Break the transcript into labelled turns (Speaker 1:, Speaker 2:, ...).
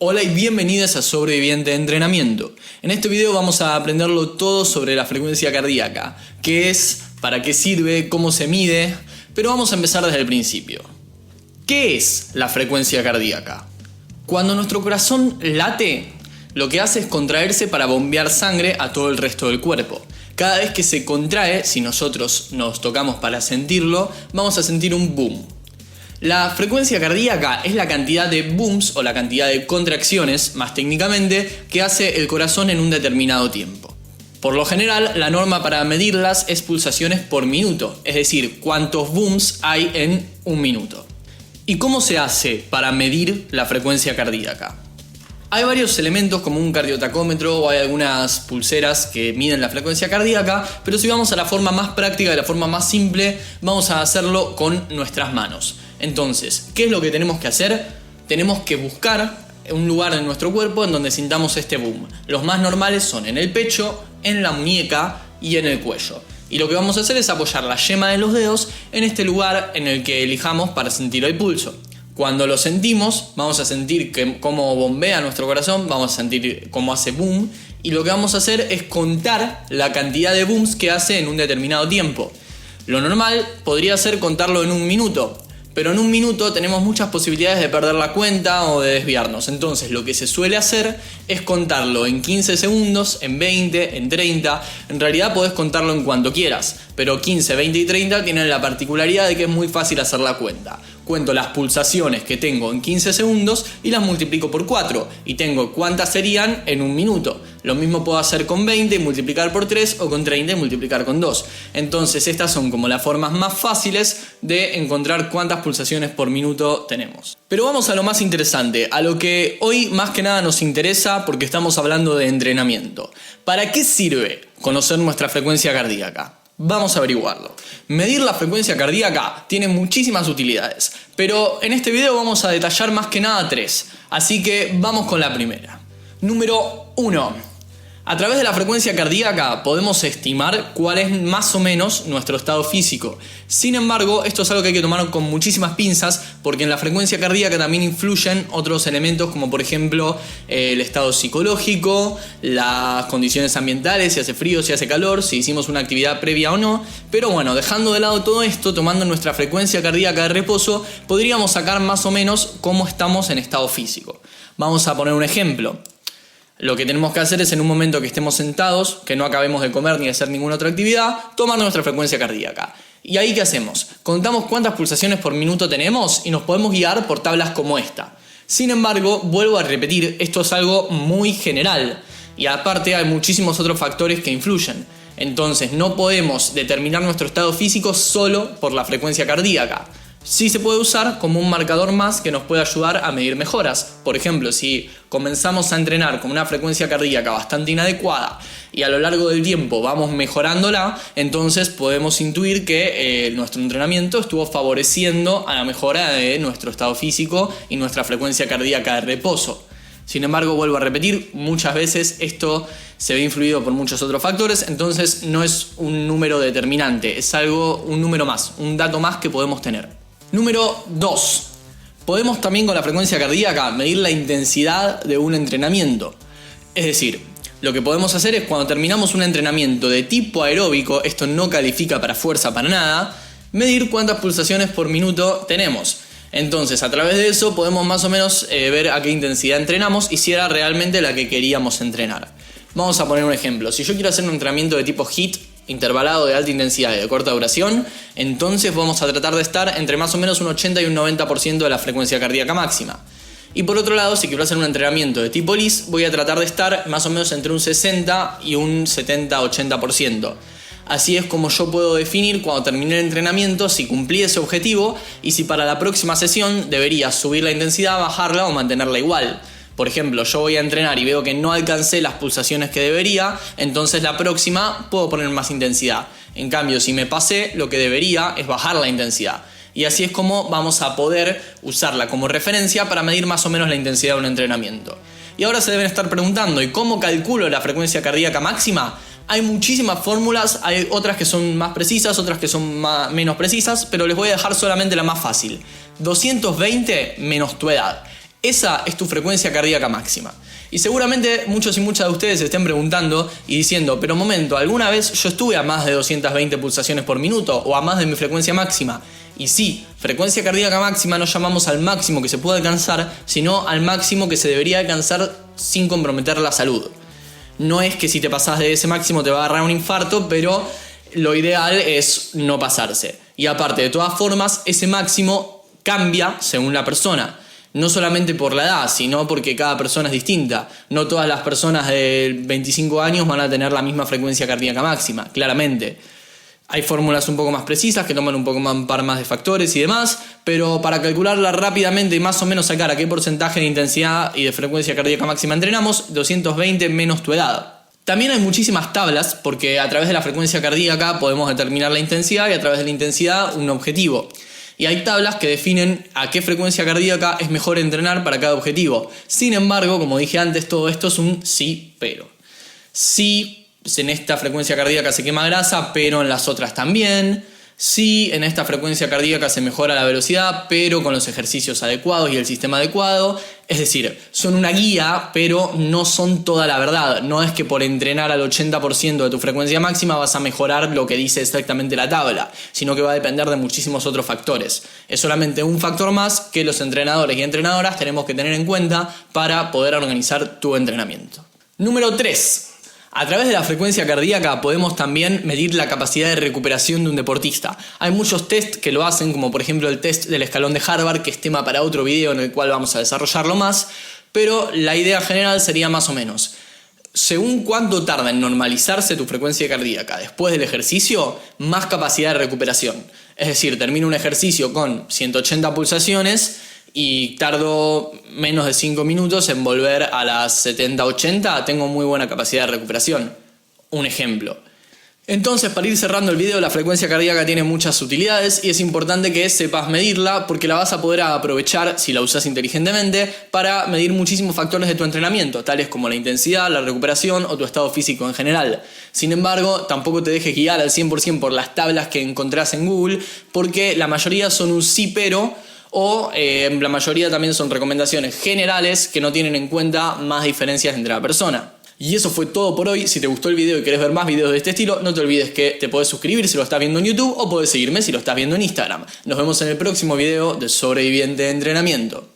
Speaker 1: Hola y bienvenidos a Sobreviviente de Entrenamiento. En este video vamos a aprenderlo todo sobre la frecuencia cardíaca, qué es, para qué sirve, cómo se mide, pero vamos a empezar desde el principio. ¿Qué es la frecuencia cardíaca? Cuando nuestro corazón late, lo que hace es contraerse para bombear sangre a todo el resto del cuerpo. Cada vez que se contrae, si nosotros nos tocamos para sentirlo, vamos a sentir un boom. La frecuencia cardíaca es la cantidad de booms o la cantidad de contracciones, más técnicamente, que hace el corazón en un determinado tiempo. Por lo general, la norma para medirlas es pulsaciones por minuto, es decir, cuántos booms hay en un minuto. ¿Y cómo se hace para medir la frecuencia cardíaca? Hay varios elementos como un cardiotacómetro o hay algunas pulseras que miden la frecuencia cardíaca, pero si vamos a la forma más práctica, de la forma más simple, vamos a hacerlo con nuestras manos. Entonces, ¿qué es lo que tenemos que hacer? Tenemos que buscar un lugar en nuestro cuerpo en donde sintamos este boom. Los más normales son en el pecho, en la muñeca y en el cuello. Y lo que vamos a hacer es apoyar la yema de los dedos en este lugar en el que elijamos para sentir el pulso. Cuando lo sentimos, vamos a sentir cómo bombea nuestro corazón, vamos a sentir cómo hace boom, y lo que vamos a hacer es contar la cantidad de booms que hace en un determinado tiempo. Lo normal podría ser contarlo en un minuto, pero en un minuto tenemos muchas posibilidades de perder la cuenta o de desviarnos. Entonces lo que se suele hacer es contarlo en 15 segundos, en 20, en 30. En realidad podés contarlo en cuanto quieras, pero 15, 20 y 30 tienen la particularidad de que es muy fácil hacer la cuenta. Cuento las pulsaciones que tengo en 15 segundos y las multiplico por 4 y tengo cuántas serían en un minuto. Lo mismo puedo hacer con 20 y multiplicar por 3 o con 30 y multiplicar con 2. Entonces estas son como las formas más fáciles de encontrar cuántas pulsaciones por minuto tenemos. Pero vamos a lo más interesante, a lo que hoy más que nada nos interesa porque estamos hablando de entrenamiento. ¿Para qué sirve conocer nuestra frecuencia cardíaca? Vamos a averiguarlo. Medir la frecuencia cardíaca tiene muchísimas utilidades, pero en este video vamos a detallar más que nada 3. Así que vamos con la primera. Número 1. A través de la frecuencia cardíaca podemos estimar cuál es más o menos nuestro estado físico. Sin embargo, esto es algo que hay que tomar con muchísimas pinzas porque en la frecuencia cardíaca también influyen otros elementos como por ejemplo el estado psicológico, las condiciones ambientales, si hace frío, si hace calor, si hicimos una actividad previa o no. Pero bueno, dejando de lado todo esto, tomando nuestra frecuencia cardíaca de reposo, podríamos sacar más o menos cómo estamos en estado físico. Vamos a poner un ejemplo. Lo que tenemos que hacer es en un momento que estemos sentados, que no acabemos de comer ni de hacer ninguna otra actividad, tomar nuestra frecuencia cardíaca. ¿Y ahí qué hacemos? Contamos cuántas pulsaciones por minuto tenemos y nos podemos guiar por tablas como esta. Sin embargo, vuelvo a repetir, esto es algo muy general y aparte hay muchísimos otros factores que influyen. Entonces no podemos determinar nuestro estado físico solo por la frecuencia cardíaca. Sí se puede usar como un marcador más que nos puede ayudar a medir mejoras. Por ejemplo, si comenzamos a entrenar con una frecuencia cardíaca bastante inadecuada y a lo largo del tiempo vamos mejorándola, entonces podemos intuir que nuestro entrenamiento estuvo favoreciendo a la mejora de nuestro estado físico y nuestra frecuencia cardíaca de reposo. Sin embargo, vuelvo a repetir, muchas veces esto se ve influido por muchos otros factores, entonces no es un número determinante, es un número más, un dato más que podemos tener. Número 2. Podemos también con la frecuencia cardíaca medir la intensidad de un entrenamiento. Es decir, lo que podemos hacer es cuando terminamos un entrenamiento de tipo aeróbico, esto no califica para fuerza para nada, medir cuántas pulsaciones por minuto tenemos. Entonces, a través de eso podemos más o menos ver a qué intensidad entrenamos y si era realmente la que queríamos entrenar. Vamos a poner un ejemplo. Si yo quiero hacer un entrenamiento de tipo HIIT, intervalado de alta intensidad y de corta duración, entonces vamos a tratar de estar entre más o menos un 80 y un 90% de la frecuencia cardíaca máxima. Y por otro lado, si quiero hacer un entrenamiento de tipo LISS, voy a tratar de estar más o menos entre un 60 y un 70-80%. Así es como yo puedo definir cuando termine el entrenamiento si cumplí ese objetivo y si para la próxima sesión debería subir la intensidad, bajarla o mantenerla igual. Por ejemplo, yo voy a entrenar y veo que no alcancé las pulsaciones que debería, entonces la próxima puedo poner más intensidad. En cambio, si me pasé, lo que debería es bajar la intensidad. Y así es como vamos a poder usarla como referencia para medir más o menos la intensidad de un entrenamiento. Y ahora se deben estar preguntando, ¿y cómo calculo la frecuencia cardíaca máxima? Hay muchísimas fórmulas, hay otras que son más precisas, otras que son menos precisas, pero les voy a dejar solamente la más fácil. 220 menos tu edad. Esa es tu frecuencia cardíaca máxima. Y seguramente muchos y muchas de ustedes se estén preguntando y diciendo, pero momento, ¿alguna vez yo estuve a más de 220 pulsaciones por minuto o a más de mi frecuencia máxima? Y sí, frecuencia cardíaca máxima no llamamos al máximo que se puede alcanzar, sino al máximo que se debería alcanzar sin comprometer la salud. No es que si te pasás de ese máximo te va a agarrar un infarto, pero lo ideal es no pasarse. Y aparte, de todas formas, ese máximo cambia según la persona. No solamente por la edad, sino porque cada persona es distinta. No todas las personas de 25 años van a tener la misma frecuencia cardíaca máxima, claramente. Hay fórmulas un poco más precisas que toman un par más de factores y demás, pero para calcularla rápidamente y más o menos sacar a qué porcentaje de intensidad y de frecuencia cardíaca máxima entrenamos, 220 menos tu edad. También hay muchísimas tablas, porque a través de la frecuencia cardíaca podemos determinar la intensidad y a través de la intensidad un objetivo. Y hay tablas que definen a qué frecuencia cardíaca es mejor entrenar para cada objetivo. Sin embargo, como dije antes, todo esto es un sí, pero. Sí, en esta frecuencia cardíaca se quema grasa, pero en las otras también. Sí, en esta frecuencia cardíaca se mejora la velocidad, pero con los ejercicios adecuados y el sistema adecuado. Es decir, son una guía, pero no son toda la verdad. No es que por entrenar al 80% de tu frecuencia máxima vas a mejorar lo que dice exactamente la tabla, sino que va a depender de muchísimos otros factores. Es solamente un factor más que los entrenadores y entrenadoras tenemos que tener en cuenta para poder organizar tu entrenamiento. Número 3. A través de la frecuencia cardíaca podemos también medir la capacidad de recuperación de un deportista. Hay muchos test que lo hacen, como por ejemplo el test del escalón de Harvard, que es tema para otro video en el cual vamos a desarrollarlo más, pero la idea general sería más o menos, según cuánto tarda en normalizarse tu frecuencia cardíaca después del ejercicio, más capacidad de recuperación. Es decir, termino un ejercicio con 180 pulsaciones y tardo menos de 5 minutos en volver a las 70-80, tengo muy buena capacidad de recuperación. Un ejemplo. Entonces, para ir cerrando el video, la frecuencia cardíaca tiene muchas utilidades y es importante que sepas medirla porque la vas a poder aprovechar, si la usas inteligentemente, para medir muchísimos factores de tu entrenamiento, tales como la intensidad, la recuperación o tu estado físico en general. Sin embargo, tampoco te dejes guiar al 100% por las tablas que encontrás en Google, porque la mayoría son un sí pero, o la mayoría también son recomendaciones generales que no tienen en cuenta más diferencias entre la persona. Y eso fue todo por hoy. Si te gustó el video y querés ver más videos de este estilo, no te olvides que te podés suscribir si lo estás viendo en YouTube o podés seguirme si lo estás viendo en Instagram. Nos vemos en el próximo video de Sobreviviente de Entrenamiento.